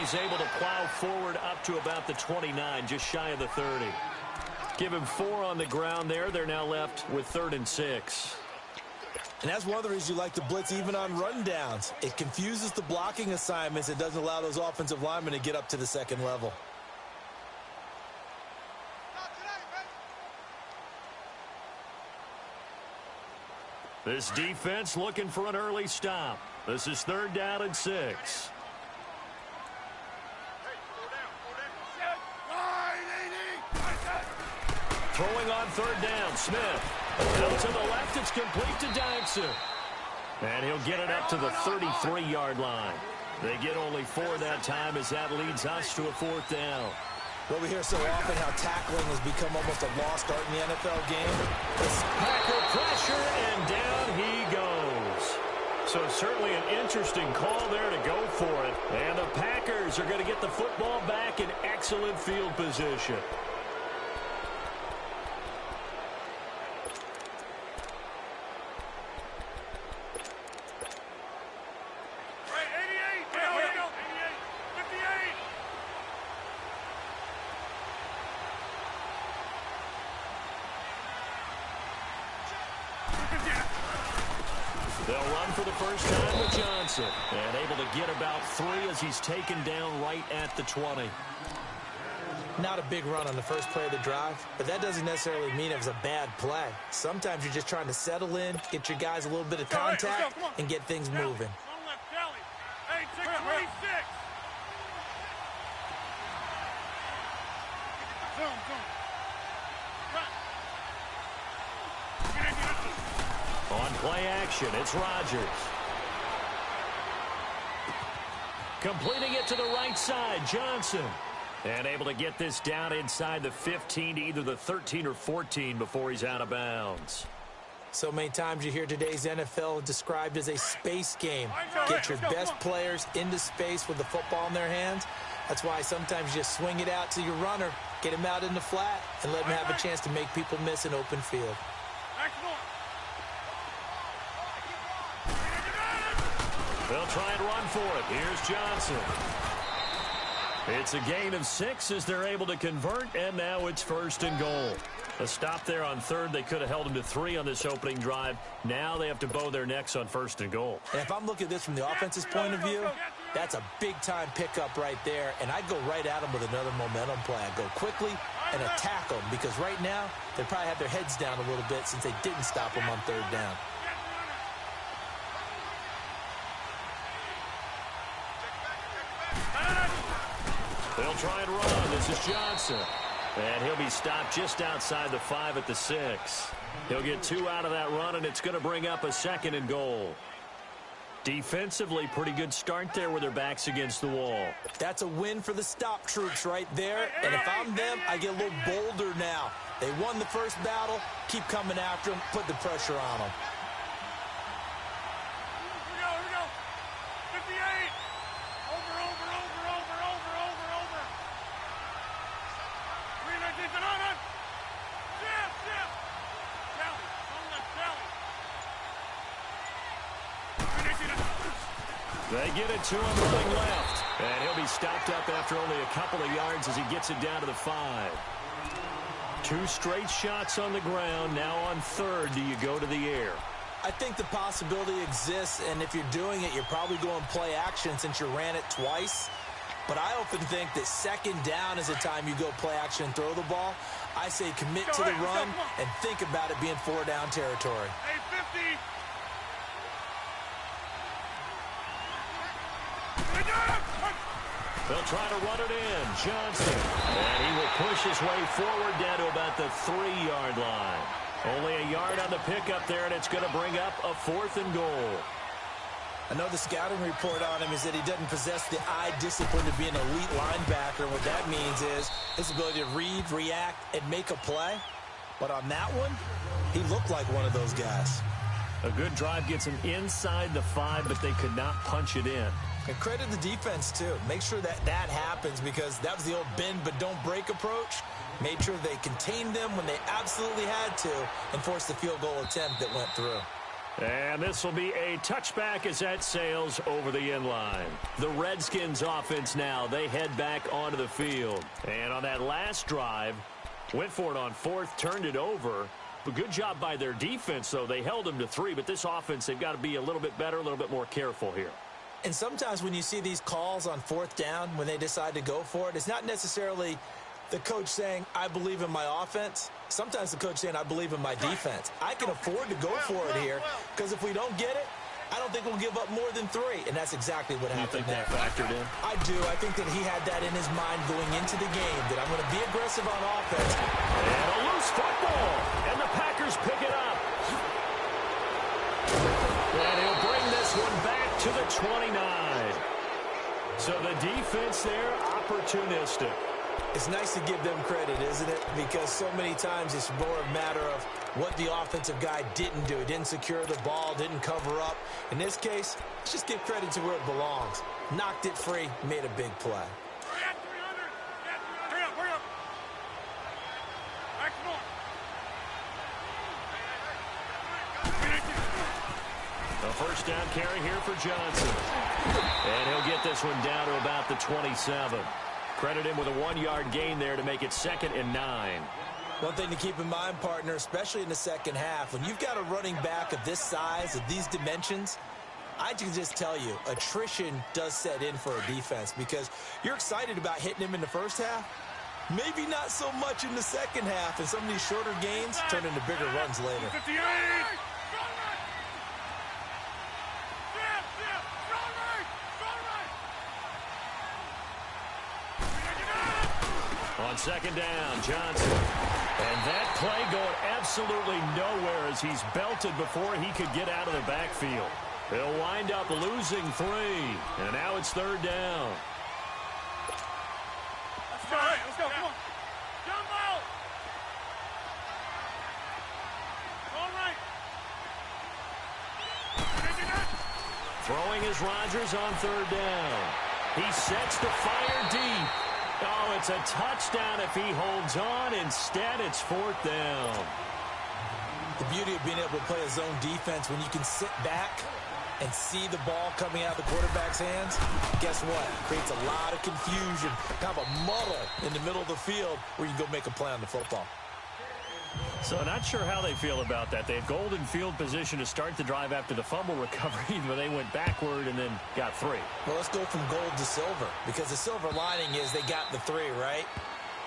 he's able to plow forward up to about the 29, just shy of the 30. Give him 4 on the ground there. They're now left with 3rd and 6. And that's one of the reasons you like to blitz even on rundowns. It confuses the blocking assignments. It doesn't allow those offensive linemen to get up to the second level. This defense looking for an early stop. This is 3rd down and 6. Throwing on 3rd down, Smith. Out to the left, it's complete to Dykson. And he'll get it up to the 33-yard line. They get only 4 that time as that leads us to a 4th down. Well, we hear so often how tackling has become almost a lost art in the NFL game. Packer pressure, and down he goes. So certainly an interesting call there to go for it. And the Packers are going to get the football back in excellent field position. They'll run for the first time with Johnson. And able to get about 3 as he's taken down right at the 20. Not a big run on the first play of the drive, but that doesn't necessarily mean it was a bad play. Sometimes you're just trying to settle in, get your guys a little bit of contact, and get things moving. Hey, 626. On play action, it's Rodgers. Completing it to the right side, Johnson. And able to get this down inside the 15 to either the 13 or 14 before he's out of bounds. So many times you hear today's NFL described as a space game. Get your best players into space with the football in their hands. That's why sometimes you just swing it out to your runner, get him out in the flat, and let him have a chance to make people miss an open field. They'll try and run for it. Here's Johnson. It's a gain of 6 as they're able to convert, and now it's 1st and goal. A stop there on 3rd. They could have held him to 3 on this opening drive. Now they have to bow their necks on 1st and goal. And if I'm looking at this from the offense's point of view, that's a big-time pickup right there, and I'd go right at them with another momentum play. I'd go quickly and attack them because right now they probably have their heads down a little bit since they didn't stop them on 3rd down. They'll try and run. This is Johnson. And he'll be stopped just outside the 5 at the 6. He'll get 2 out of that run, and it's going to bring up a 2nd and goal. Defensively, pretty good start there with their backs against the wall. That's a win for the stop troops right there. And if I'm them, I get a little bolder now. They won the first battle. Keep coming after them. Put the pressure on them. Here we go. 58. Over. 319. On. Jam. Tally. Don't let tally. They get it to him running left. And he'll be stopped up after only a couple of yards as he gets it down to the 5. 2 straight shots on the ground. Now on 3rd, do you go to the air? I think the possibility exists, and if you're doing it, you're probably going play action since you ran it twice. But I often think that 2nd down is the time you go play action and throw the ball. I say commit to the run and think about it being 4-down territory. Hey, 50. They'll try to run it in. Johnson. And he will push his way forward down to about the 3-yard line. Only a yard on the pickup there, and it's going to bring up a 4th and goal. I know the scouting report on him is that he doesn't possess the eye discipline to be an elite linebacker. What that means is his ability to read, react, and make a play. But on that one, he looked like one of those guys. A good drive gets him inside the 5, but they could not punch it in. And credit the defense, too. Make sure that happens because that was the old bend but don't break approach. Made sure they contained them when they absolutely had to and forced the field goal attempt that went through. And this will be a touchback as that sails over the end line. The Redskins offense now, they head back onto the field. And on that last drive, went for it on fourth, turned it over. But good job by their defense, though. They held them to 3, but this offense, they've got to be a little bit better, a little bit more careful here. And sometimes when you see these calls on fourth down, when they decide to go for it, it's not necessarily the coach saying, I believe in my offense. Sometimes the coach saying, I believe in my defense. I can afford to go for it here because if we don't get it, I don't think we'll give up more than 3. And that's exactly what happened there. You think that factored in? I do. I think that he had that in his mind going into the game, that I'm going to be aggressive on offense. And a loose football. And the Packers pick it up. And he'll bring this one back to the 29. So the defense there, opportunistic. It's nice to give them credit, isn't it? Because so many times it's more a matter of what the offensive guy didn't do. He didn't secure the ball, didn't cover up. In this case, let's just give credit to where it belongs. Knocked it free, made a big play. Hurry up, hurry up. Action on. A first down carry here for Johnson. And he'll get this one down to about the 27. Credit him with a 1-yard gain there to make it 2nd and 9. One thing to keep in mind, partner, especially in the second half, when you've got a running back of this size, of these dimensions, I can just tell you, attrition does set in for a defense because you're excited about hitting him in the first half. Maybe not so much in the second half, and some of these shorter gains turn into bigger runs later. 58. On second down, Johnson. And that play going absolutely nowhere as he's belted before he could get out of the backfield. He'll wind up losing 3. And now it's 3rd down. Let's go, let's go, come on. Jumbo! All right. Throwing is Rodgers on 3rd down. He sets the fire deep. Oh, it's a touchdown if he holds on. Instead, it's 4th down. The beauty of being able to play a zone defense when you can sit back and see the ball coming out of the quarterback's hands, guess what? Creates a lot of confusion, kind of a muddle in the middle of the field where you can go make a play on the football. So not sure how they feel about that. They had golden field position to start the drive after the fumble recovery, but they went backward and then got 3. Well, let's go from gold to silver, because the silver lining is they got the 3, right?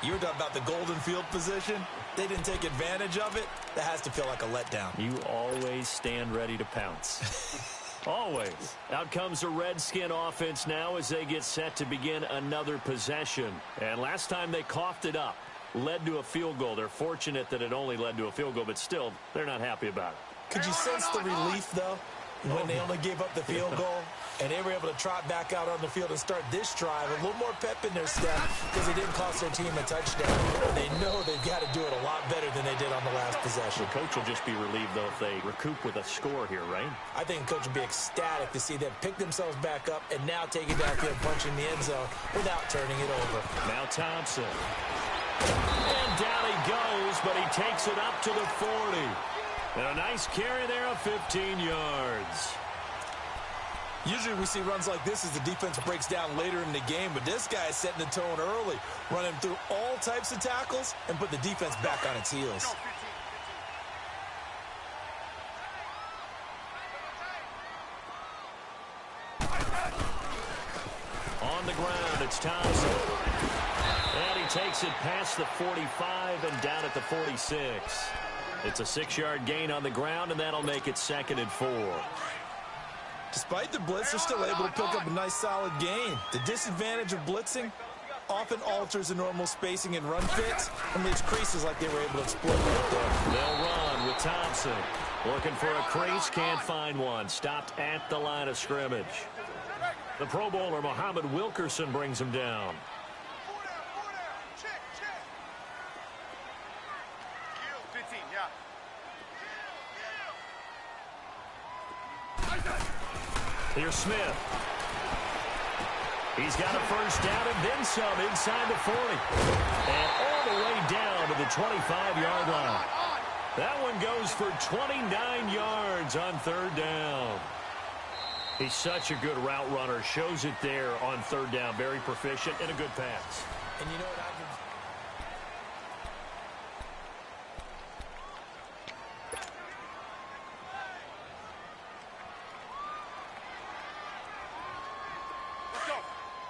You were talking about the golden field position. They didn't take advantage of it. That has to feel like a letdown. You always stand ready to pounce. Always. Out comes the Redskin offense now as they get set to begin another possession. And last time they coughed it up. Led to a field goal. They're fortunate that it only led to a field goal, but still, they're not happy about it. Could you sense the relief, though, when they only gave up the field goal? And they were able to trot back out on the field and start this drive. A little more pep in their step because it didn't cost their team a touchdown. They know they've got to do it a lot better than they did on the last possession. The coach will just be relieved, though, if they recoup with a score here, right? I think the coach will be ecstatic to see them pick themselves back up and now take it downfield, punching the end zone without turning it over. Now Thompson. And down he goes, but he takes it up to the 40. And a nice carry there of 15 yards. Usually we see runs like this as the defense breaks down later in the game, but this guy is setting the tone early, running through all types of tackles and put the defense back on its heels. On the ground, it's Thompson. And he takes it past the 45 and down at the 46. It's a 6-yard gain on the ground, and that'll make it 2nd and 4. Despite the blitz, they're still able to pick up a nice, solid gain. The disadvantage of blitzing often alters the normal spacing and run fits and leaves creases like they were able to exploit right there. They'll run with Thompson. Looking for a crease, can't find one. Stopped at the line of scrimmage. The Pro Bowler, Muhammad Wilkerson, brings him down. Here's Smith. He's got a first down and then some inside the 40. And all the way down to the 25-yard line. That one goes for 29 yards on third down. He's such a good route runner. Shows it there on third down. Very proficient and a good pass. And you know what I can...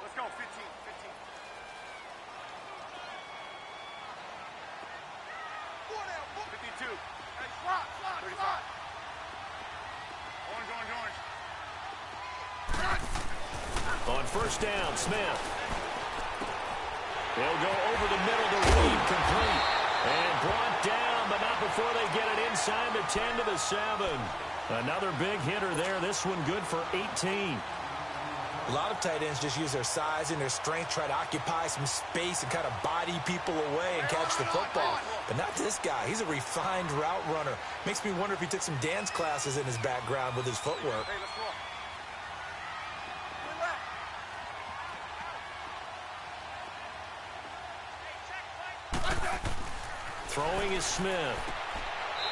Let's go. 15. 52. Hey, slot. 35. Orange. On first down, Smith. They'll go over the middle to Reed, complete. And brought down, but not before they get it inside the 10 to the 7. Another big hitter there. This one good for 18. A lot of tight ends just use their size and their strength, try to occupy some space and kind of body people away and catch the football. But not this guy. He's a refined route runner. Makes me wonder if he took some dance classes in his background with his footwork. Hey, let's go. Throwing is Smith.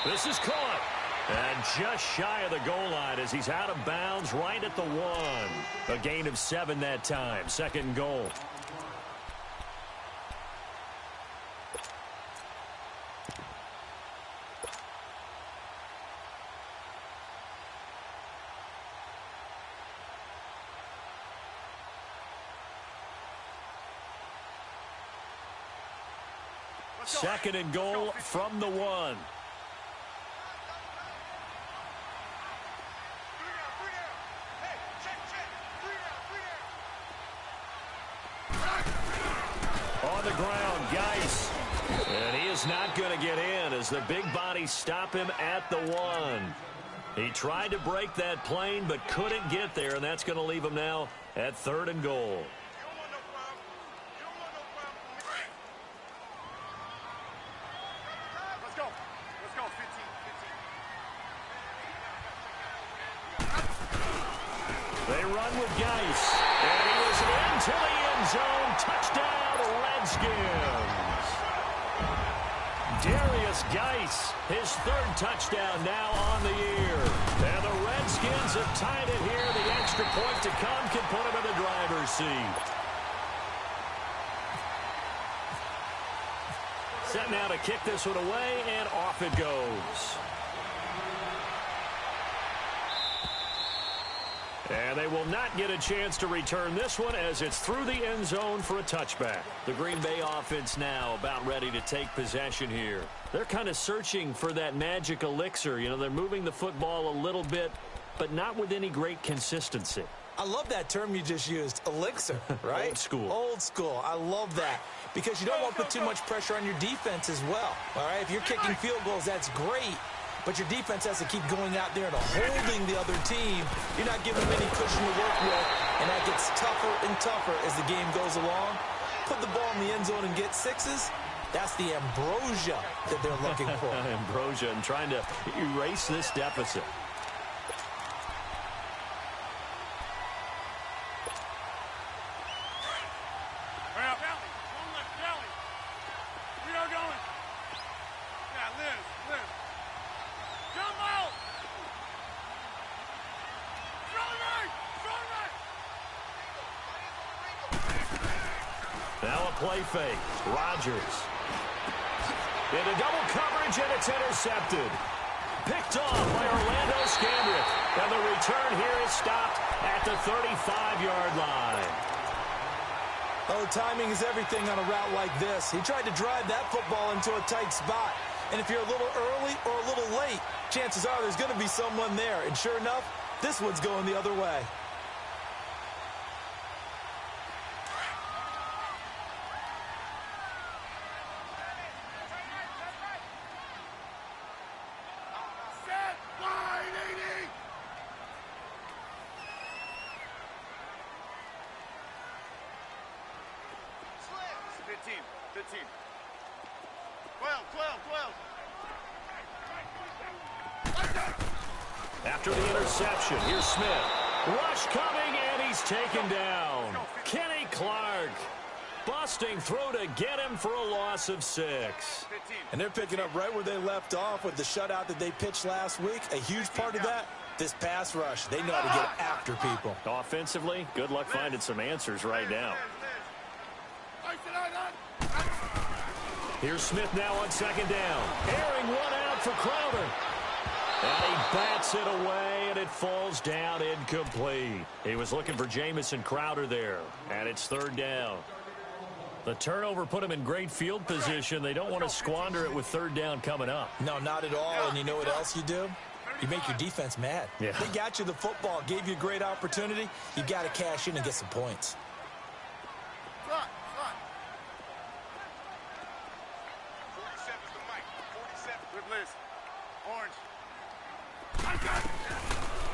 This is caught. And just shy of the goal line as he's out of bounds right at the 1. A gain of 7 that time. Second and goal. Second and goal from the 1. On the ground, Geis. And he is not going to get in as the big bodies stop him at the 1. He tried to break that plane but couldn't get there, and that's going to leave him now at third and goal. Let's go. 15. They run with Geis. And he was into the end zone. Touchdown, Redskins. Darius Geis, his third touchdown now on the year. And the Redskins have tied it here. The extra point to come can put him in the driver's seat. Set now to kick this one away, and off it goes. And they will not get a chance to return this one as it's through the end zone for a touchback. The Green Bay offense now about ready to take possession here. They're kind of searching for that magic elixir. You know, they're moving the football a little bit, but not with any great consistency. I love that term you just used, elixir, right? Old school. Old school. I love that because you don't want to put too much pressure on your defense as well, all right? If you're kicking field goals, that's great. But your defense has to keep going out there and holding the other team. You're not giving them any cushion to work with, and that gets tougher and tougher as the game goes along. Put the ball in the end zone and get sixes. That's the ambrosia that they're looking for. Ambrosia and trying to erase this deficit. Hurry up. One left, Kelly. We are going. Yeah, Liz. Jump out. Strong right. Now a play fake. Rodgers. Into double coverage, and it's intercepted. Picked off by Orlando Scandrick. And the return here is stopped at the 35-yard line. Oh, timing is everything on a route like this. He tried to drive that football into a tight spot. And if you're a little early or a little late, chances are there's going to be someone there. And sure enough, this one's going the other way. Set. Line 80. 15. 12. After the interception, here's Smith. Rush coming, and he's taken down. Kenny Clark. busting through to get him for a loss of 6. And they're picking up right where they left off with the shutout that they pitched last week. A huge part of that, this pass rush. They know how to get after people. Offensively, good luck finding some answers right now. Here's Smith now on second down. Airing one out for Crowder. And he bats it away, and it falls down incomplete. He was looking for Jamison Crowder there, and it's third down. The turnover put him in great field position. They don't want to squander it with third down coming up. No, not at all. And you know what else you do? You make your defense mad. Yeah. They got you the football, gave you a great opportunity. You got to cash in and get some points.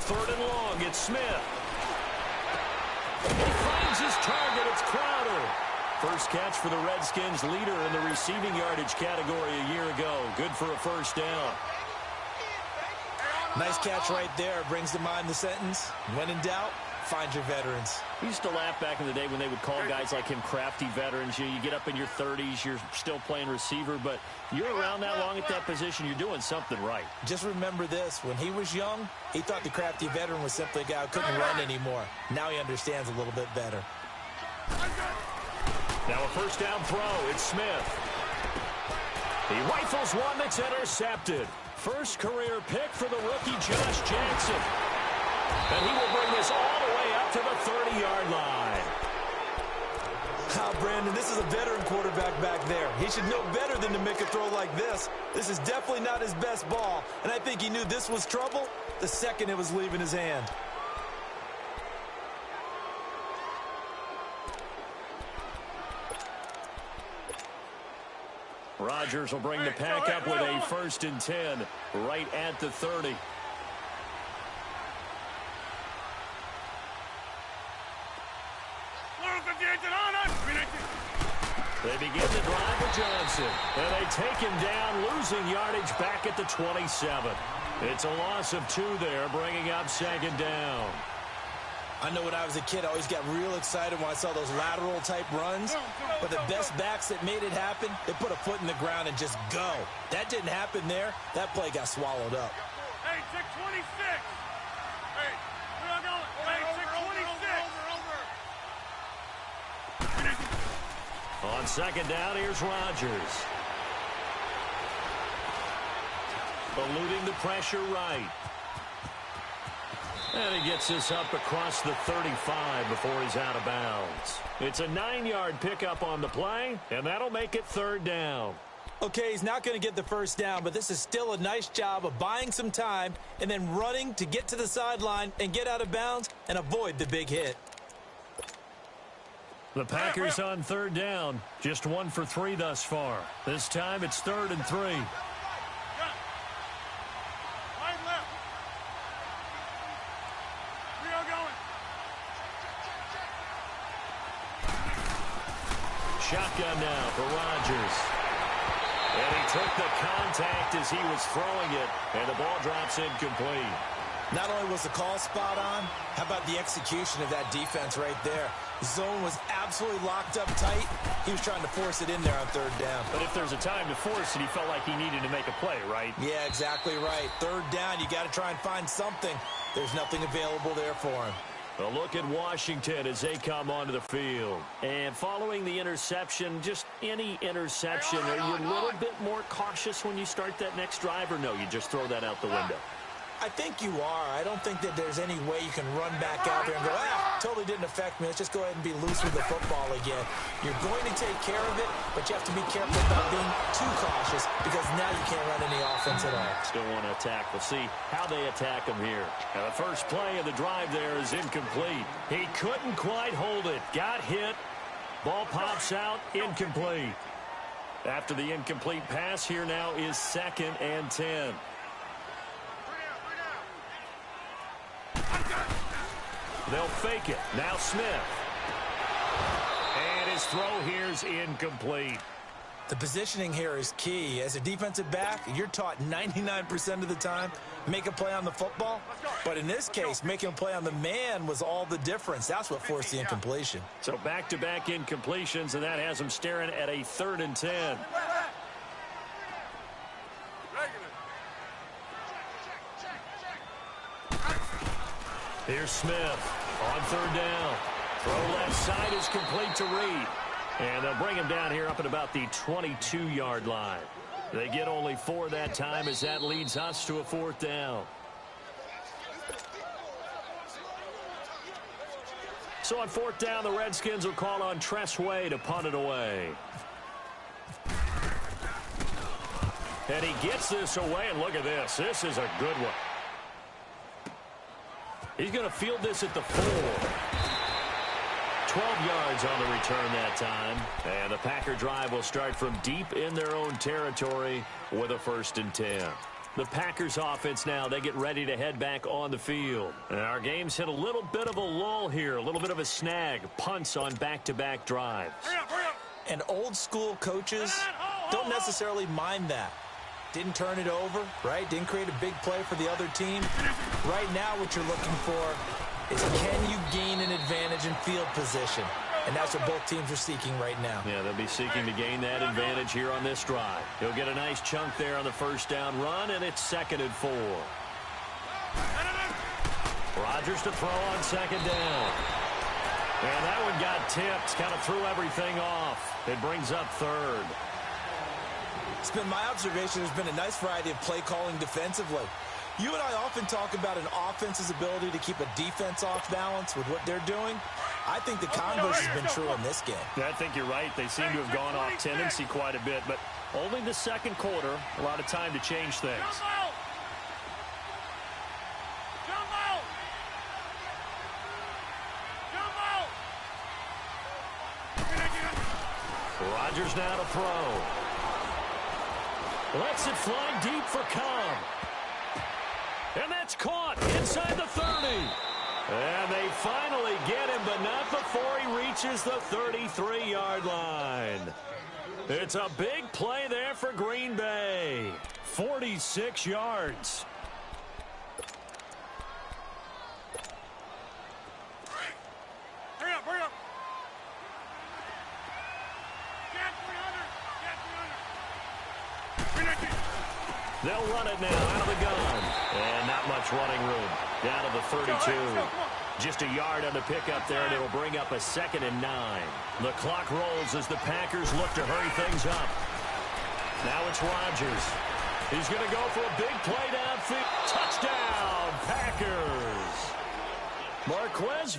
Third and long, it's Smith. He finds his target, it's Crowder. First catch for the Redskins, leader in the receiving yardage category a year ago. Good for a first down. Nice catch right there. Brings to mind the sentence, when in doubt, find your veterans. We used to laugh back in the day when they would call guys like him crafty veterans. You get up in your 30s, you're still playing receiver, but you're around that long at that position, you're doing something right. Just remember this. When he was young, he thought the crafty veteran was simply a guy who couldn't run anymore. Now he understands a little bit better. Now a first down throw. It's Smith. He rifles one that's intercepted. First career pick for the rookie Josh Jackson. And he will bring this all the way up to the 30-yard line. Brandon, this is a veteran quarterback back there. He should know better than to make a throw like this. This is definitely not his best ball. And I think he knew this was trouble the second it was leaving his hand. Rodgers will bring the pack up with a 1st and 10 right at the 30. They begin the drive with Johnson, and they take him down, losing yardage back at the 27. It's a loss of 2 there, bringing up second down. I know when I was a kid, I always got real excited when I saw those lateral-type runs. But the best backs that made it happen, they put a foot in the ground and just go. That didn't happen there. That play got swallowed up. Hey, 626. Hey, where are going? Hey, 626. On second down, here's Rodgers. Eluding the pressure right. And he gets this up across the 35 before he's out of bounds. It's a 9-yard pickup on the play, and that'll make it third down. Okay, he's not going to get the first down, but this is still a nice job of buying some time and then running to get to the sideline and get out of bounds and avoid the big hit. The Packers on third down, just 1 for 3 thus far. This time it's 3rd and 3. Shotgun now for Rodgers. And he took the contact as he was throwing it, and the ball drops incomplete. Not only was the call spot on, how about the execution of that defense right there? Zone was absolutely locked up tight. He was trying to force it in there on third down. But if there's a time to force it, he felt like he needed to make a play, right? Yeah, exactly right. Third down, you got to try and find something. There's nothing available there for him. A look at Washington as they come onto the field. And following the interception, just any interception, are you a little bit more cautious when you start that next drive, or no, you just throw that out the window? I think you are. I don't think that there's any way you can run back out there and go, totally didn't affect me. Let's just go ahead and be loose with the football again. You're going to take care of it, but you have to be careful about being too cautious because now you can't run any offense at all. Still want to attack. We'll see how they attack him here. Now the first play of the drive there is incomplete. He couldn't quite hold it. Got hit. Ball pops out. Incomplete. After the incomplete pass, here now is 2nd and 10. They'll fake it. Now Smith. And his throw here's incomplete. The positioning here is key. As a defensive back, you're taught 99% of the time, make a play on the football. But in this case, making a play on the man was all the difference. That's what forced the incompletion. So back-to-back incompletions, and that has them staring at a 3rd and 10. Here's Smith on 3rd down. Throw left side is complete to Reed. And they'll bring him down here up at about the 22-yard line. They get only 4 that time as that leads us to a 4th down. So on 4th down, the Redskins will call on Tress Way to punt it away. And he gets this away, and look at this. This is a good one. He's going to field this at the 4. 12 yards on the return that time. And the Packer drive will start from deep in their own territory with a 1st and 10. The Packers offense now, they get ready to head back on the field. And our game's hit a little bit of a lull here, a little bit of a snag. Punts on back-to-back drives. And old school coaches don't necessarily mind that. Didn't turn it over, right? Didn't create a big play for the other team. Right now what you're looking for is can you gain an advantage in field position? And that's what both teams are seeking right now. Yeah, they'll be seeking to gain that advantage here on this drive. He'll get a nice chunk there on the 1st down run, and it's 2nd and 4. Rodgers to throw on 2nd down. And that one got tipped, kind of threw everything off. It brings up 3rd. It's been my observation there's been a nice variety of play calling defensively. You and I often talk about an offense's ability to keep a defense off balance with what they're doing. I think the converse has been true in this game. Yeah, I think you're right. They seem to have gone off tendency quite a bit, but only the 2nd quarter, a lot of time to change things. Rodgers now to throw. Lets it fly deep for Cobb. And that's caught inside the 30. And they finally get him, but not before he reaches the 33-yard line. It's a big play there for Green Bay. 46 yards. Hurry up, hurry up. They'll run it now out of the gun. And not much running room. Down to the 32. Just a yard on the pickup there, and it'll bring up a 2nd and 9. The clock rolls as the Packers look to hurry things up. Now it's Rodgers. He's going to go for a big play downfield. Touchdown, Packers. Marquez.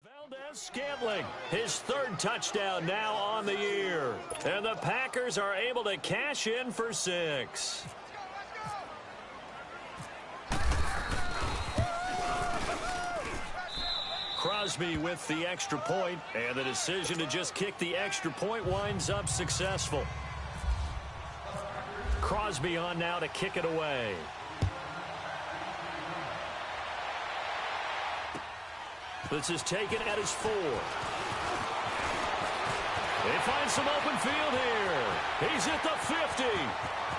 Valdez-Scantling, his 3rd touchdown now on the year. And the Packers are able to cash in for 6. Crosby with the extra point, and the decision to just kick the extra point winds up successful. Crosby on now to kick it away. This is taken at his 4. They find some open field here. He's at the 50,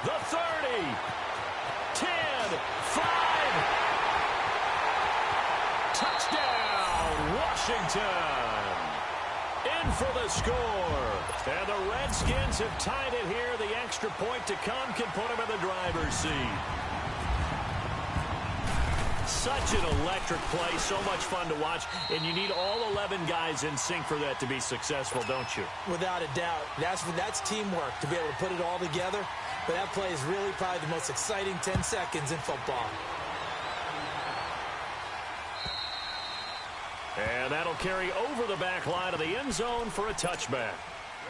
the 30, 10, 5. Touchdown, Washington. In for the score. And the Redskins have tied it here. The extra point to come can put them in the driver's seat. Such an electric play, so much fun to watch, and you need all 11 guys in sync for that to be successful, don't you? Without a doubt. That's teamwork to be able to put it all together, but that play is really probably the most exciting 10 seconds in football. And that'll carry over the back line of the end zone for a touchback.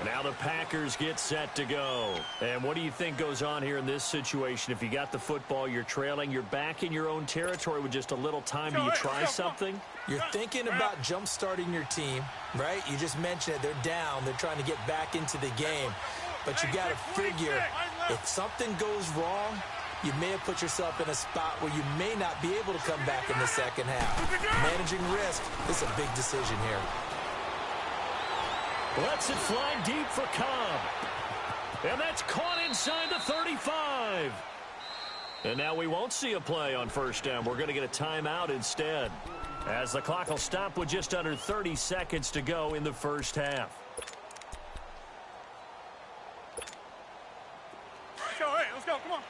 Now the Packers get set to go. And what do you think goes on here in this situation? If you got the football, you're trailing, you're back in your own territory with just a little time. Do you try something? You're thinking about jump-starting your team, right? You just mentioned it. They're down. They're trying to get back into the game. But you got to figure, if something goes wrong, you may have put yourself in a spot where you may not be able to come back in the second half. Managing risk is a big decision here. Lets it fly deep for Cobb. And that's caught inside the 35. And now we won't see a play on first down. We're going to get a timeout instead, as the clock will stop with just under 30 seconds to go in the first half. Hey, let's go. Come on.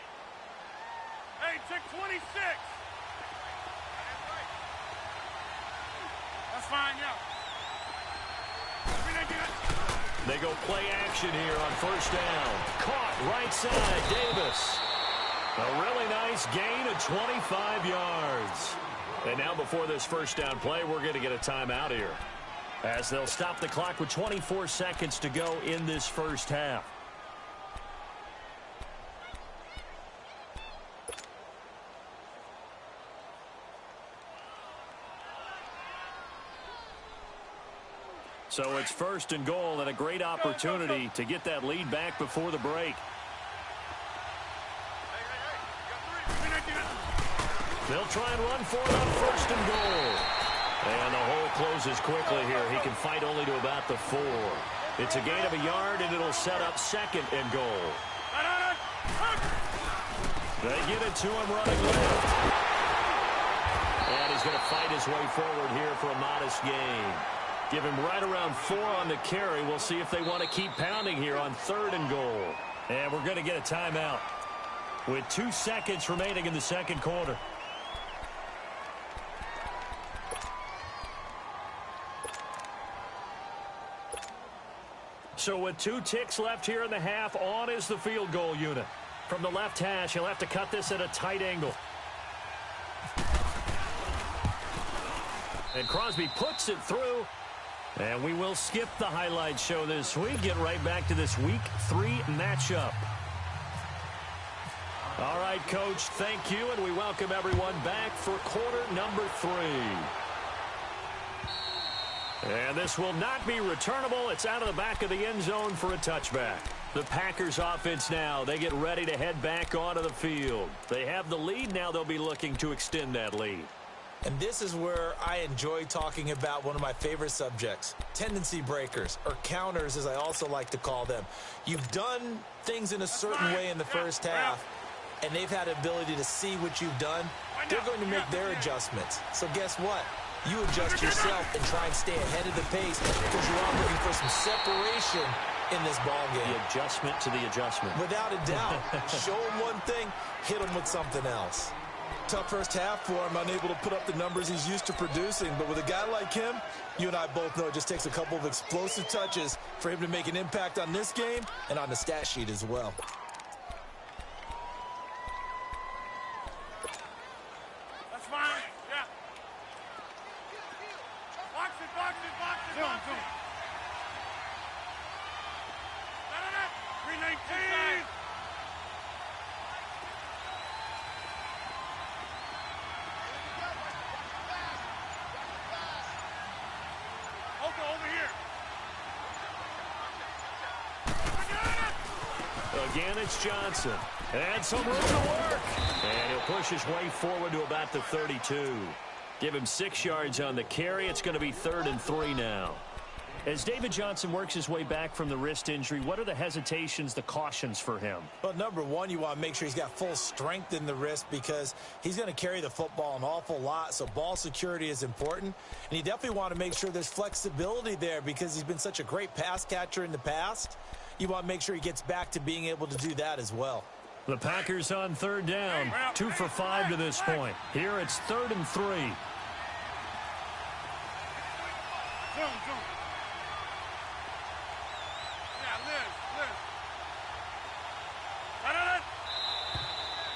Hey, check 26. That's fine, yeah. They go play action here on first down. Caught right side, Davis. A really nice gain of 25 yards. And now before this first down play, we're going to get a timeout here, as they'll stop the clock with 24 seconds to go in this first half. So it's first and goal, and a great opportunity to get that lead back before the break. They'll try and run for it on first and goal. And the hole closes quickly here. He can fight only to about the 4. It's a gain of a yard, and it'll set up second and goal. They get it to him running left. And he's going to fight his way forward here for a modest gain. Give him right around 4 on the carry. We'll see if they want to keep pounding here on third and goal. And we're going to get a timeout with 2 seconds remaining in the second quarter. So with 2 ticks left here in the half, on is the field goal unit. From the left hash, he'll have to cut this at a tight angle. And Crosby puts it through. And we will skip the highlight show this week. Get right back to this Week 3 matchup. All right, Coach, thank you, and we welcome everyone back for quarter number 3. And this will not be returnable. It's out of the back of the end zone for a touchback. The Packers offense now, they get ready to head back onto the field. They have the lead. Now they'll be looking to extend that lead. And this is where I enjoy talking about one of my favorite subjects, tendency breakers, or counters as I also like to call them. You've done things in a certain way in the first half, and they've had the ability to see what you've done. They're going to make their adjustments. So guess what? You adjust yourself and try and stay ahead of the pace, because you are looking for some separation in this ball game. The adjustment to the adjustment. Without a doubt. Show him one thing, hit him with something else. Tough first half for him, unable to put up the numbers he's used to producing. But with a guy like him, you and I both know it just takes a couple of explosive touches for him to make an impact on this game and on the stat sheet as well. That's fine. Yeah. Box it, box it, box it, box it. 319. Again, it's Johnson. And some room to work. And he'll push his way forward to about the 32. Give him 6 yards on the carry. It's going to be 3rd and 3 now. As David Johnson works his way back from the wrist injury, what are the hesitations, the cautions for him? Well, number one, you want to make sure he's got full strength in the wrist, because he's going to carry the football an awful lot, so ball security is important. And you definitely want to make sure there's flexibility there, because he's been such a great pass catcher in the past. You want to make sure he gets back to being able to do that as well. The Packers on 3rd down, 2 for 5 to this point. Here it's 3rd and 3.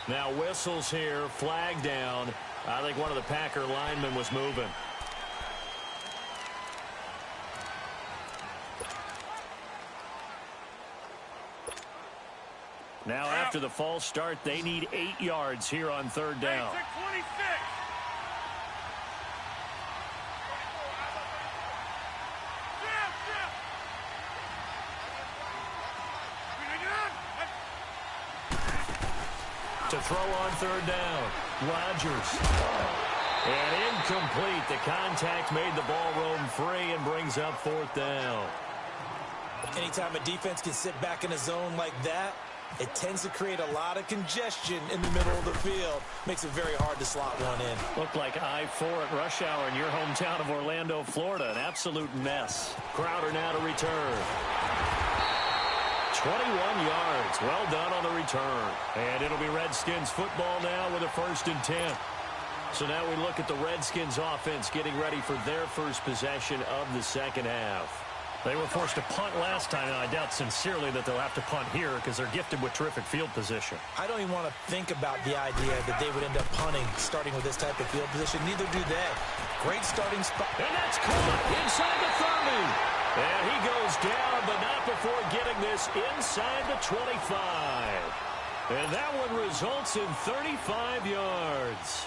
Now whistles here, flag down. I think one of the Packer linemen was moving. Now after the false start, they need 8 yards here on third down. 26. To throw on third down, Rodgers. And incomplete. The contact made the ball roam free and brings up fourth down. Anytime a defense can sit back in a zone like that, it tends to create a lot of congestion in the middle of the field. Makes it very hard to slot one in. Looked like I-4 at rush hour in your hometown of Orlando, Florida. An absolute mess. Crowder now to return. 21 yards. Well done on the return. And it'll be Redskins football now with a 1st and 10. So now we look at the Redskins offense getting ready for their first possession of the second half. They were forced to punt last time, and I doubt sincerely that they'll have to punt here because they're gifted with terrific field position. I don't even want to think about the idea that they would end up punting starting with this type of field position. Neither do they. Great starting spot. And that's caught inside the 30. And he goes down, but not before getting this inside the 25. And that one results in 35 yards.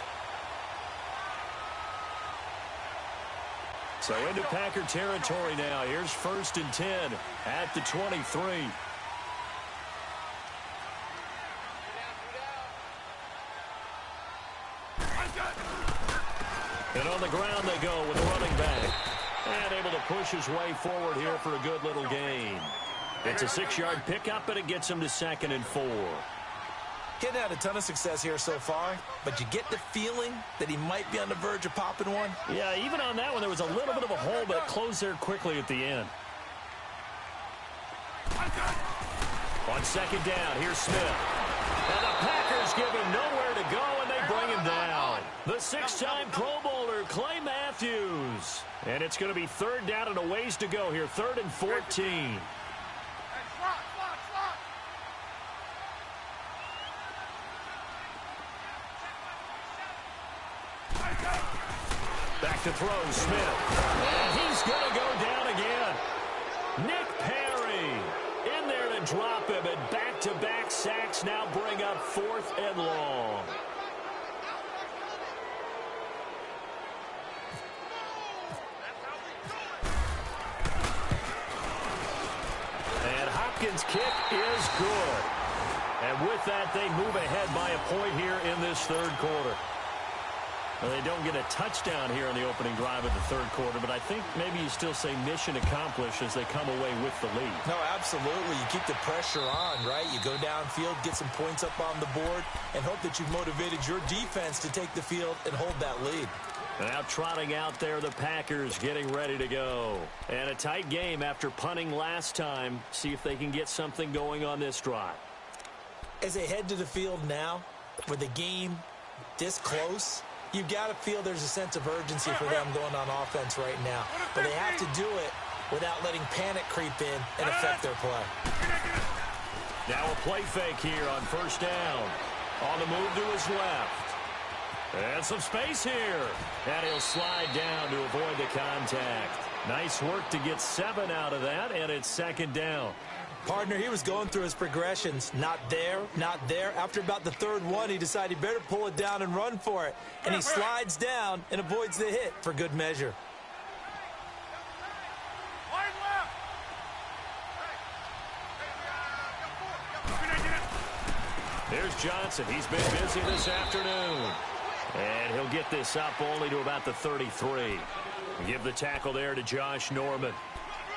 So into Packer territory now. Here's 1st and 10 at the 23. And on the ground they go with the running back. And able to push his way forward here for a good little gain. It's a 6-yard pickup, and it gets him to 2nd and 4. Getting had a ton of success here so far, but you get the feeling that he might be on the verge of popping one. Yeah, even on that one, there was a little bit of a hole, but it closed there quickly at the end. On 2nd down, here's Smith. And the Packers give him nowhere to go, and they bring him down. The 6-time Pro Bowler, Clay Matthews. And it's going to be 3rd down and a ways to go here, 3rd and 14. Back to throw, Smith. And he's going to go down again. Nick Perry in there to drop him, and back-to-back sacks now bring up 4th and long. And Hopkins' kick is good. And with that, they move ahead by a point here in this 3rd quarter. Well, they don't get a touchdown here in the opening drive of the 3rd quarter, but I think maybe you still say mission accomplished as they come away with the lead. No, absolutely. You keep the pressure on, right? You go downfield, get some points up on the board, and hope that you've motivated your defense to take the field and hold that lead. Now trotting out there, the Packers getting ready to go. And a tight game after punting last time. See if they can get something going on this drive. As they head to the field now, with the game this close, you've got to feel there's a sense of urgency for them going on offense right now. But they have to do it without letting panic creep in and affect their play. Now a play fake here on 1st down. On the move to his left. And some space here. And he'll slide down to avoid the contact. Nice work to get 7 out of that, and it's 2nd down. Partner, he was going through his progressions. Not there, not there. After about the 3rd one, he decided he better pull it down and run for it. And he slides down and avoids the hit for good measure. There's Johnson. He's been busy this afternoon. And he'll get this up only to about the 33. Give the tackle there to Josh Norman.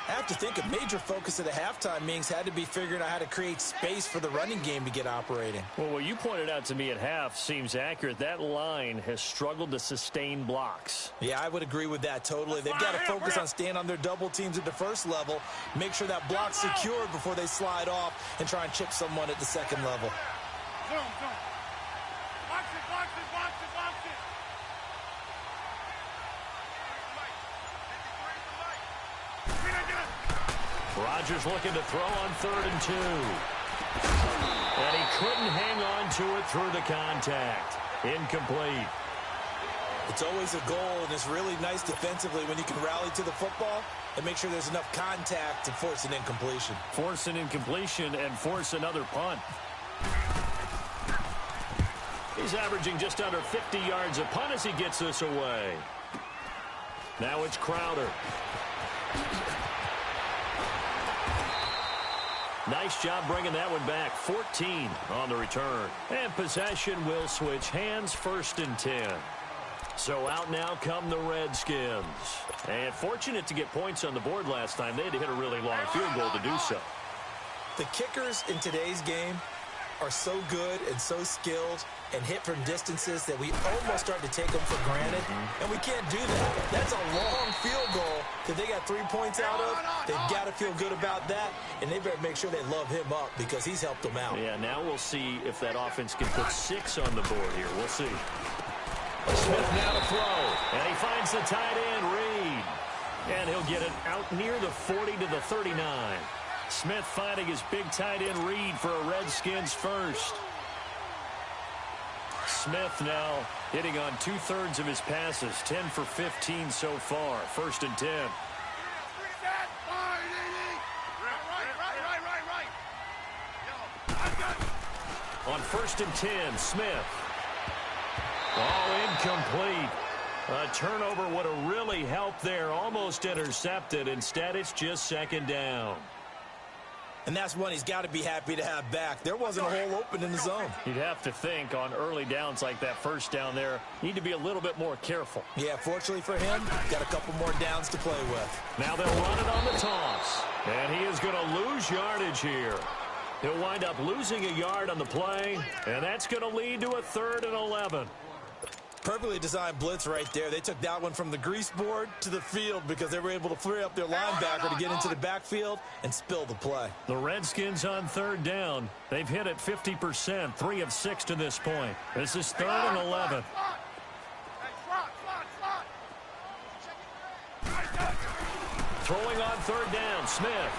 I have to think a major focus of the halftime meetings had to be figuring out how to create space for the running game to get operating. Well, what you pointed out to me at half seems accurate. That line has struggled to sustain blocks. Yeah, I would agree with that totally. They've got to focus on staying on their double teams at the 1st level, make sure that block's secured before they slide off and try and chip someone at the 2nd level. Box it, box it, box it, box it. Rodgers looking to throw on 3rd and 2. And he couldn't hang on to it through the contact. Incomplete. It's always a goal, and it's really nice defensively when you can rally to the football and make sure there's enough contact to force an incompletion. Force an incompletion and force another punt. He's averaging just under 50 yards a punt as he gets this away. Now it's Crowder. Nice job bringing that one back. 14 on the return. And possession will switch hands, 1st and 10. So out now come the Redskins. And fortunate to get points on the board last time. They had to hit a really long field goal to do so. The kickers in today's game are so good and so skilled and hit from distances that we almost start to take them for granted, and we can't do that. That's a long field goal that they got 3 points out of. They've got to feel good about that, and they better make sure they love him up because he's helped them out. Yeah, now we'll see if that offense can put 6 on the board here. We'll see. Smith now to throw, and he finds the tight end, Reed. And he'll get it out near the 40 to the 39. Smith finding his big tight end, Reed, for a Redskins first. Smith now hitting on 2/3 of his passes, 10 for 15 so far. 1st and 10. On 1st and 10, Smith. Oh, incomplete. A turnover would have really helped there. Almost intercepted. Instead, it's just 2nd down. And that's one he's got to be happy to have back. There wasn't a hole open in the zone. You'd have to think on early downs like that 1st down there, need to be a little bit more careful. Yeah, fortunately for him, got a couple more downs to play with. Now they'll run it on the toss. And he is going to lose yardage here. He'll wind up losing a yard on the play, and that's going to lead to a 3rd and 11. Perfectly designed blitz right there. They took that one from the grease board to the field because they were able to free up their linebacker to get into the backfield and spill the play. The Redskins on 3rd down. They've hit it 50%, 3 of 6 to this point. This is 3rd and 11. Throwing on 3rd down, Smith.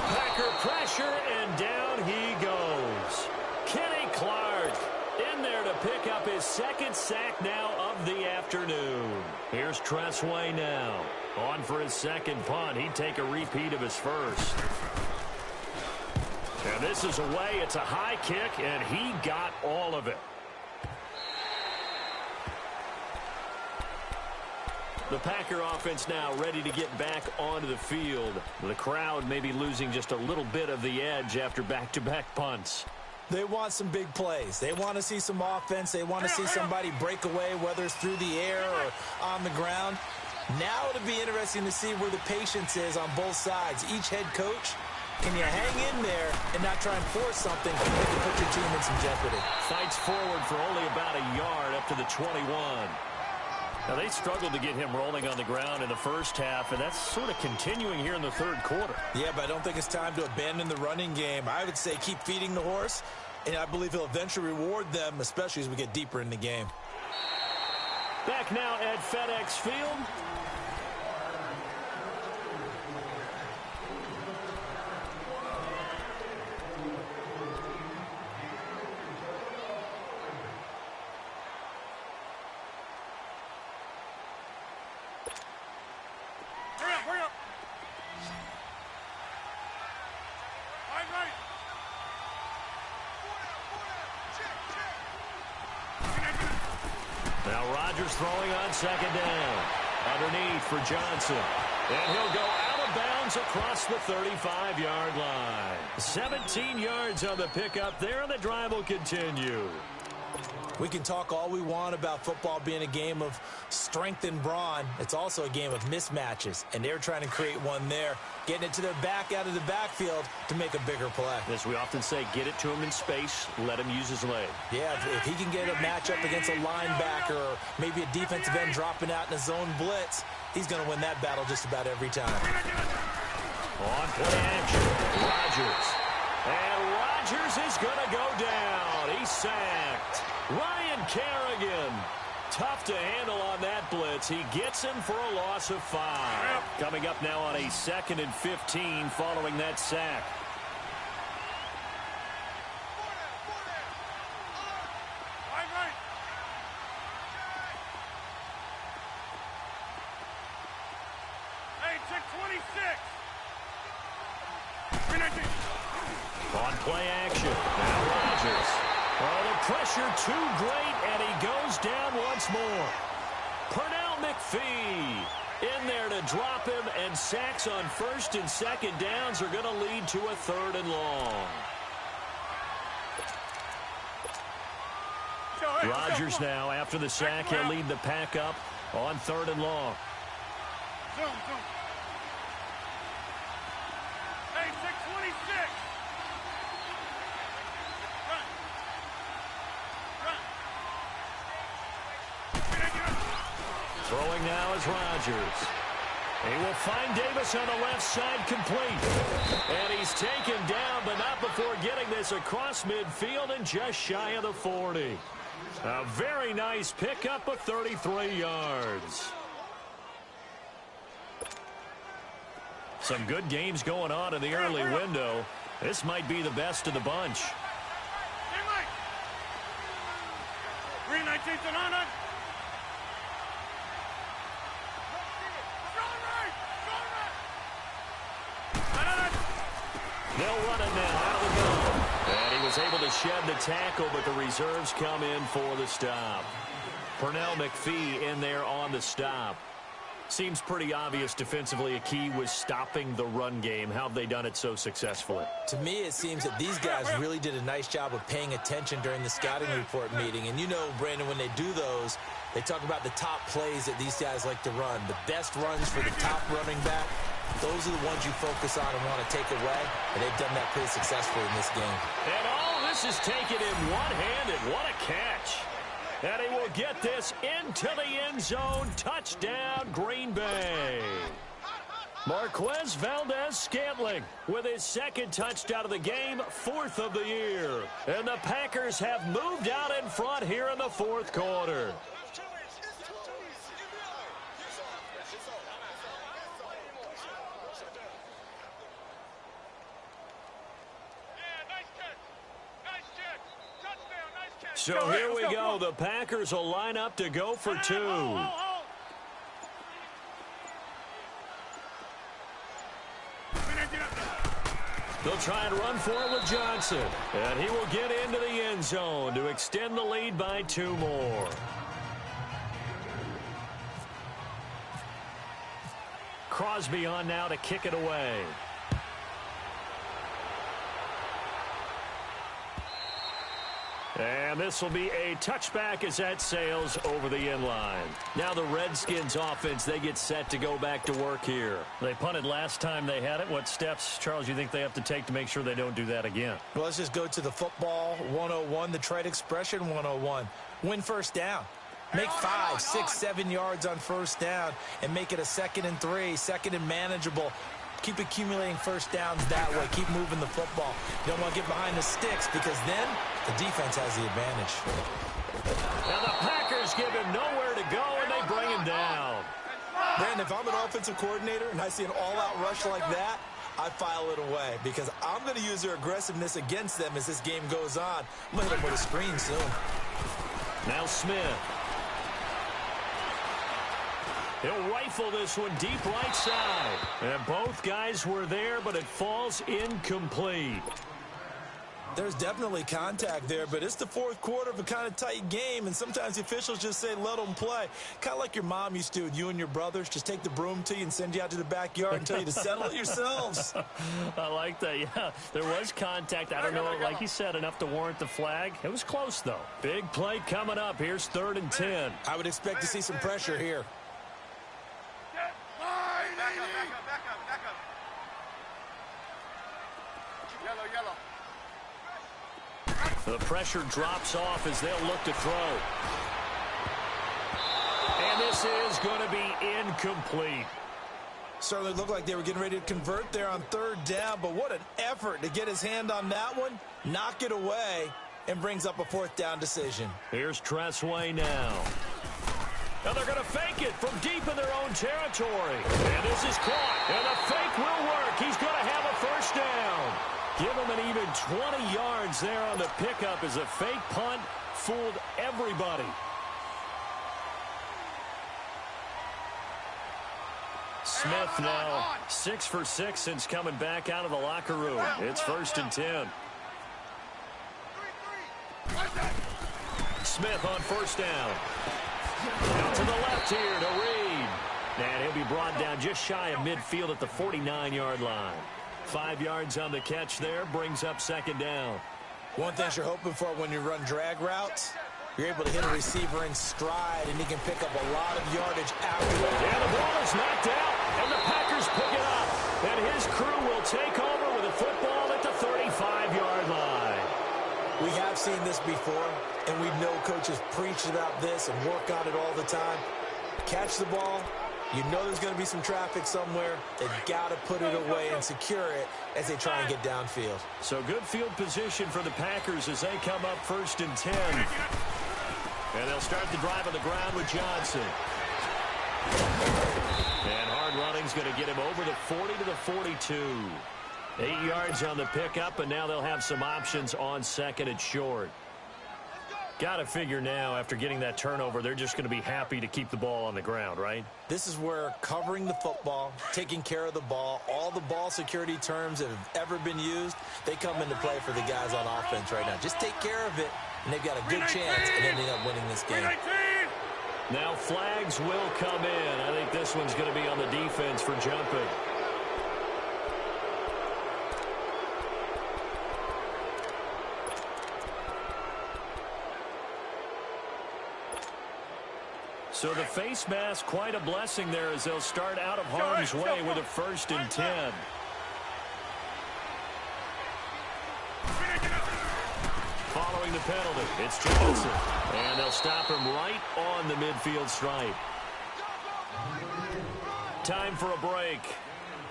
Packer pressure, and down he goes. Kenny Clark in there to pick up his 2nd sack now of the afternoon. Here's Tressway now. On for his 2nd punt. He'd take a repeat of his 1st. And this is away. It's a high kick, and he got all of it. The Packer offense now ready to get back onto the field. The crowd may be losing just a little bit of the edge after back-to-back punts. They want some big plays. They want to see some offense. They want to see somebody break away, whether it's through the air or on the ground. Now it'll be interesting to see where the patience is on both sides. Each head coach, can you hang in there and not try and force something that can put your team in some jeopardy? Fights forward for only about a yard up to the 21. Now, they struggled to get him rolling on the ground in the 1st half, and that's sort of continuing here in the 3rd quarter. Yeah, but I don't think it's time to abandon the running game. I would say keep feeding the horse, and I believe he'll eventually reward them, especially as we get deeper in the game. Back now at FedEx Field. Hurry up. Right. Now Rodgers throwing on 2nd down. Underneath for Johnson. And he'll go out of bounds across the 35-yard line. 17 yards on the pickup there, and the drive will continue. We can talk all we want about football being a game of strength and brawn. It's also a game of mismatches, and they're trying to create one there, getting it to their back out of the backfield to make a bigger play. As we often say, get it to him in space, let him use his leg. Yeah, if he can get a matchup against a linebacker or maybe a defensive end dropping out in a zone blitz, he's going to win that battle just about every time. On play action, Rodgers. And Rodgers is going to go down. He's sacked. Ryan Kerrigan, tough to handle on that blitz. He gets him for a loss of 5. Coming up now on a 2nd and 15 following that sack. Right. Hey, check 26. On play action, now Rodgers. Oh, the pressure too great, and he goes down once more. Pernell McPhee in there to drop him, and sacks on first and second downs are going to lead to a 3rd and long. Rodgers now, after the sack, he'll lead the pack up on 3rd and long. Hey, 626. Throwing now is Rodgers. He will find Davis on the left side, complete. And he's taken down, but not before getting this across midfield and just shy of the 40. A very nice pickup of 33 yards. Some good games going on in the early window. This might be the best of the bunch. Hey, Mike. 319 to 9. They'll run it now. Out we go. And he was able to shed the tackle, but the reserves come in for the stop. Pernell McPhee in there on the stop. Seems pretty obvious defensively a key was stopping the run game. How have they done it so successfully? To me, it seems that these guys really did a nice job of paying attention during the scouting report meeting. And you know, Brandon, when they do those, they talk about the top plays that these guys like to run. The best runs for the top running back. Those are the ones you focus on and want to take away, and they've done that pretty successfully in this game. And all this is taken in one-handed. What a catch. And he will get this into the end zone. Touchdown, Green Bay. Marquez Valdez-Scantling with his 2nd touchdown of the game, 4th of the year. And the Packers have moved out in front here in the 4th quarter. So here we go. The Packers will line up to go for 2. They'll try and run for it with Johnson. And he will get into the end zone to extend the lead by 2 more. Crosby on now to kick it away. And this will be a touchback as that sails over the end line. Now the Redskins offense, they get set to go back to work here. They punted last time they had it. What steps, Charles, you think they have to take to make sure they don't do that again? Well, let's just go to the football 101, the trade expression 101. Win first down. Make 5, 6, 7 yards on first down and make it a 2nd and 3, 2nd and manageable. Keep accumulating first downs that way. Keep moving the football. You don't want to get behind the sticks because then the defense has the advantage. Now the Packers give him nowhere to go, and they bring him down. Brandon, if I'm an offensive coordinator and I see an all-out rush like that, I file it away because I'm going to use their aggressiveness against them as this game goes on. I'm going to hit them with a screen soon. Now Smith. He'll rifle this one deep right side. And both guys were there, but it falls incomplete. There's definitely contact there, but it's the 4th quarter of a kind of tight game, and sometimes the officials just say, let them play. Kind of like your mom used to with you and your brothers. Just take the broom to you and send you out to the backyard and tell you to settle it yourselves. I like that, yeah. There was contact. I don't know, like you said, enough to warrant the flag. It was close, though. Big play coming up. Here's 3rd and 10. I would expect to see some pressure here. Back up. Yellow. The pressure drops off as they'll look to throw. And this is going to be incomplete. Certainly looked like they were getting ready to convert there on 3rd down, but what an effort to get his hand on that one, knock it away, and brings up a 4th down decision. Here's Tressway now. Now they're going to fake it from deep in their own territory. And this is caught. And the fake will work. He's going to have a first down. Give him an even 20 yards there on the pickup as a fake punt fooled everybody. Smith now 6 for 6 since coming back out of the locker room. It's 1st and 10. Smith on 1st down. Out to the left here to Reed. And he'll be brought down just shy of midfield at the 49-yard line. 5 yards on the catch there, brings up 2nd down. One thing you're hoping for when you run drag routes, you're able to hit a receiver in stride, and he can pick up a lot of yardage afterward. Yeah, the ball is knocked out, and the Packers pick it up. And his crew will take over with a football at the 35-yard line. We have seen this before, and we know coaches preach about this and work on it all the time. Catch the ball. You know there's going to be some traffic somewhere. They've got to put it away and secure it as they try and get downfield. So good field position for the Packers as they come up 1st and 10. And they'll start the drive on the ground with Johnson. And hard running's going to get him over the 40 to the 42. 8 yards on the pickup, and now they'll have some options on 2nd and short. Got to figure now, after getting that turnover, they're just going to be happy to keep the ball on the ground, right? This is where covering the football, taking care of the ball, all the ball security terms that have ever been used, they come into play for the guys on offense right now. Just take care of it, and they've got a good chance at ending up winning this game. Now flags will come in. I think this one's going to be on the defense for jumping. So the face mask, quite a blessing there as they'll start out of harm's way with a 1st and 10. Following the penalty, it's Johnson. And they'll stop him right on the midfield stripe. Time for a break.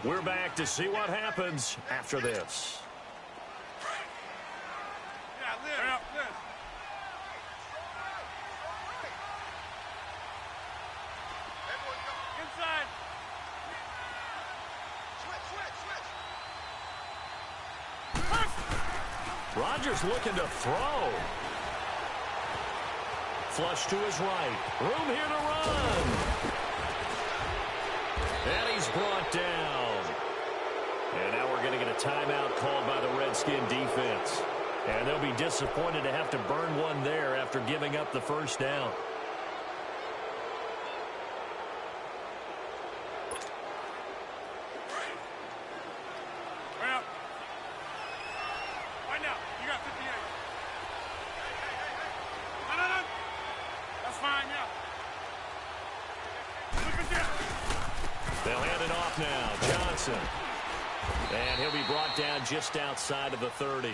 We're back to see what happens after this. Rodgers looking to throw. Flush to his right. Room here to run. And he's brought down. And now we're going to get a timeout called by the Redskin defense. And they'll be disappointed to have to burn one there after giving up the 1st down. They'll hand it off now. Johnson. And he'll be brought down just outside of the 30.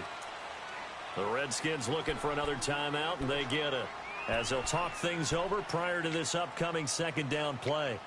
The Redskins looking for another timeout, and they get it, as they'll talk things over prior to this upcoming 2nd down play.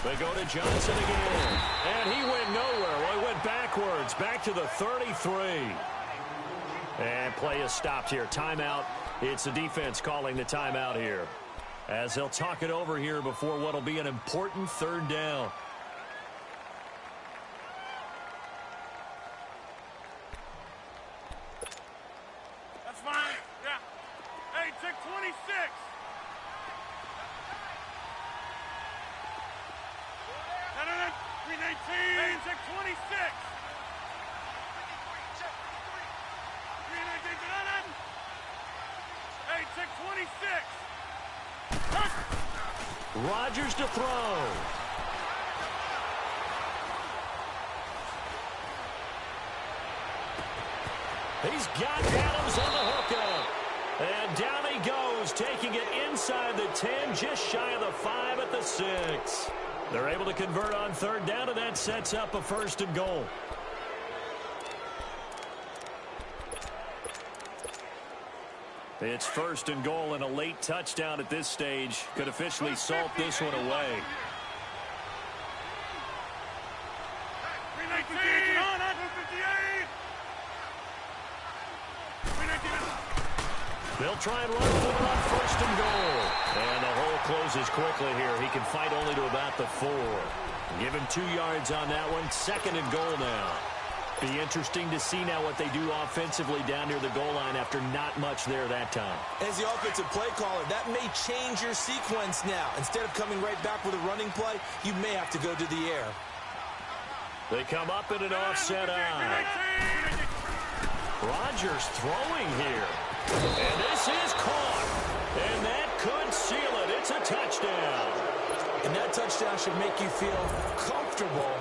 They go to Johnson again. And he went nowhere. Well, he went backwards. Back to the 33. And play is stopped here. Timeout. It's the defense calling the timeout here, as they'll talk it over here before what will be an important 3rd down. That's fine. Yeah. Hey, take 26. No. 319. Hey, take 26. 319. Hey, take 26. Rodgers to throw. He's got Adams on the hookup. And down he goes, taking it inside the 10, just shy of the 5 at the 6. They're able to convert on 3rd down, and that sets up a 1st and goal. It's 1st and goal, and a late touchdown at this stage could officially salt this one away. 319. They'll try and run for it on first and goal. And the hole closes quickly here. He can fight only to about the 4. Give him 2 yards on that one. Second and goal now. Be interesting to see now what they do offensively down near the goal line after not much there that time. As the offensive play caller, that may change your sequence now. Instead of coming right back with a running play, you may have to go to the air. They come up in an offset eye. Rodgers throwing here. And this is caught. And that could seal it. It's a touchdown. And that touchdown should make you feel comfortable.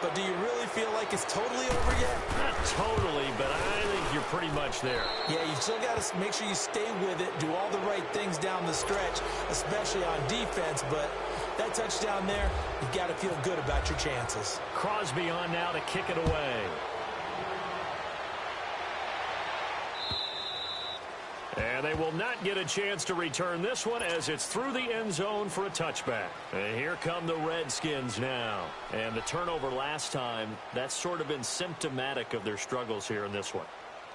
But do you really feel like it's totally over yet? Not totally, but I think you're pretty much there. Yeah, you still got to make sure you stay with it, do all the right things down the stretch, especially on defense. But that touchdown there, you've got to feel good about your chances. Crosby on now to kick it away. And they will not get a chance to return this one as it's through the end zone for a touchback. And here come the Redskins now. And the turnover last time, that's sort of been symptomatic of their struggles here in this one.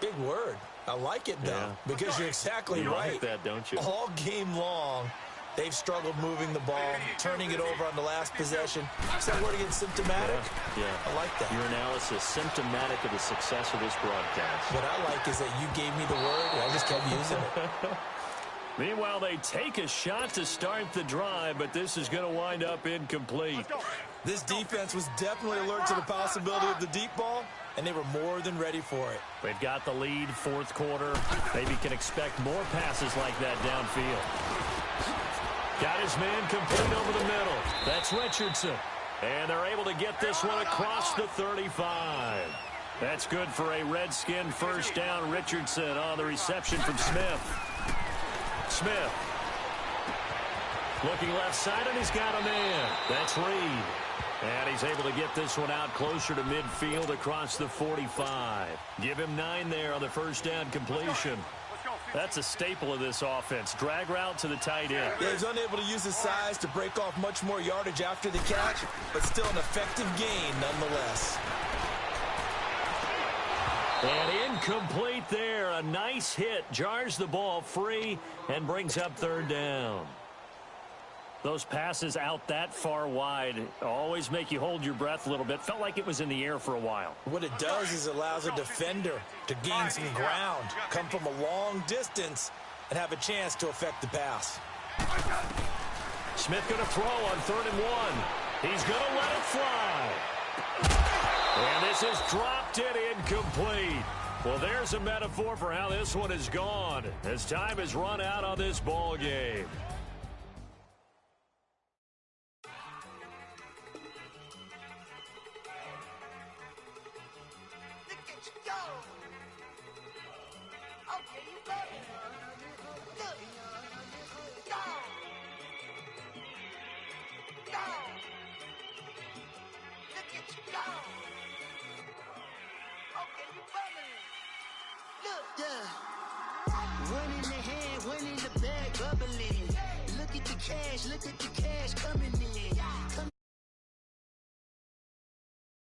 Big word. I like it, though, because you're exactly right. You like that, don't you? All game long, they've struggled moving the ball, turning it over on the last possession. Is that word again, symptomatic? Yeah. I like that. Your analysis, symptomatic of the success of this broadcast. What I like is that you gave me the word, and I just kept using it. Meanwhile, they take a shot to start the drive, but this is going to wind up incomplete. This defense was definitely alert to the possibility of the deep ball, and they were more than ready for it. They've got the lead, fourth quarter. Maybe can expect more passes like that downfield. Got his man complete over the middle. That's Richardson. And they're able to get this one across the 35. That's good for a Redskin first down. Richardson on the reception from Smith. Smith. Looking left side, and he's got a man. That's Reed. And he's able to get this one out closer to midfield across the 45. Give him 9 there on the first down completion. That's a staple of this offense. Drag route to the tight end. Yeah, he's unable to use his size to break off much more yardage after the catch, but still an effective gain nonetheless. And incomplete there. A nice hit. Jars the ball free and brings up third down. Those passes out that far wide always make you hold your breath a little bit. Felt like it was in the air for a while. What it does is it allows a defender to gain some ground, come from a long distance, and have a chance to affect the pass. Smith going to throw on 3rd and 1. He's going to let it fly. And this is dropped in incomplete. Well, there's a metaphor for how this one is gone as time has run out on this ball game.